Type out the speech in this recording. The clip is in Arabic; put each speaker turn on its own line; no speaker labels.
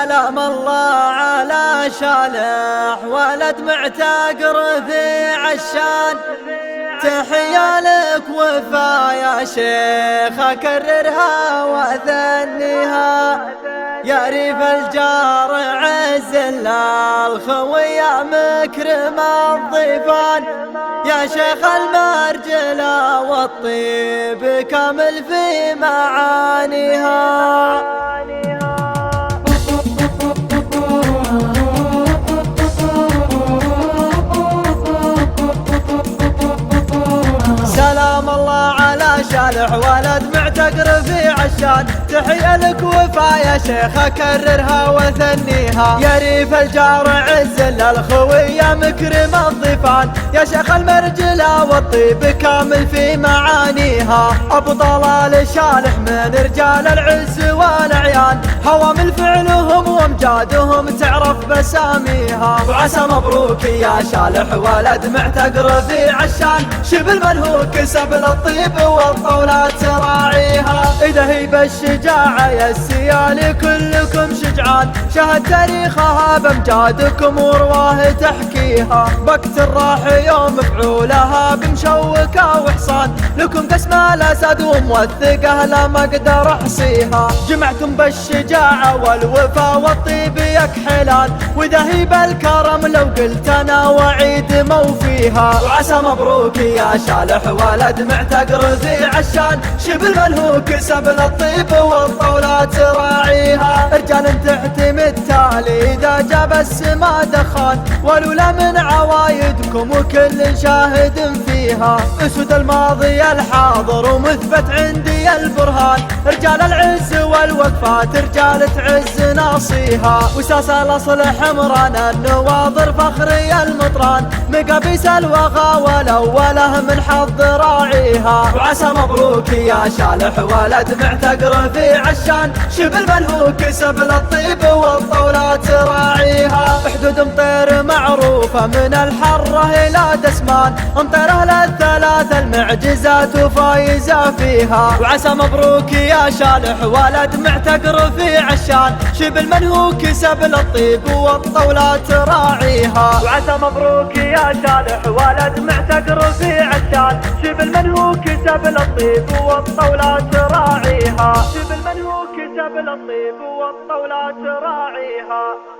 سلام الله على شالح ولد معتق رفيع الشان، تحيا لك وفا يا شيخ أكررها وأثنيها، يا ريف الجار عز الخوية مكرم الضيفان، يا شيخ المرجلة والطيب كامل في معانيها. سلام الله على شالح ولد معتق رفيع الشان، تحية لك وفا يا شيخ أكررها وثنيها، يا ريف الجار عز الخوية مكرم الضيفان، يا شيخ المرجلة والطيب كامل في معانيها، أبو طلال شالح من رجال العز والعيان، هوامل فعلهم وامجادهم تعرف بساميها، وعسى مبروك يا شالح ولد معتق رفيع الشان، شبل من هو كسب للطيب والطولات راعيها، إذا هي بالشجاعة يا السيالي كلكم شجعان، شهد تاريخها بامجادكم ورواه تحكيها، وقت الراح يوم فعولها بمشوكة وحصان، لكم قسم الأسد وموثقة لا ما اقدر احصيها، جمعتم بالشجاعة والوفا والطيب يكحلان، وإذا هي بالكرم لو قلت أنا وعيد موفيها، وعسى مبروك يا شالح ولد معتق رفيع الشان، شبل من هو كسب للطيب والطولات راعيها، رجال تعتمد تالي إذا جاب السما دخان، ولولا من عوايدكم وكل شاهد فيها، أسود الماضي الحاضر ومثبت عندي البرهان، رجال العز والوقفات رجال تعز ناصيها، وساس الأصل حمران النواظر فخري المطران، مقابيس الوغى والأوله من حظ راعيها، وعسى مبروك يا شالح ولد معتق رفيع الشان، شبل من هو كسب للطيب والطولات راعيها، حدود مطير معروفة من الحرة إلى دسمان، مطير أهل الثلاث المعجزات وفايزة فيها، وعسى مبروك يا شالح ولد معتق رفيع الشان، شبل من هو كسب للطيب والطولات راعيها، وعسى مبروك يا شالح ولد معتق رفيع الشان، شبل من هو كسب للطيب والطولات راعيها، شبل من هو كسب للطيب والطولات راعيها.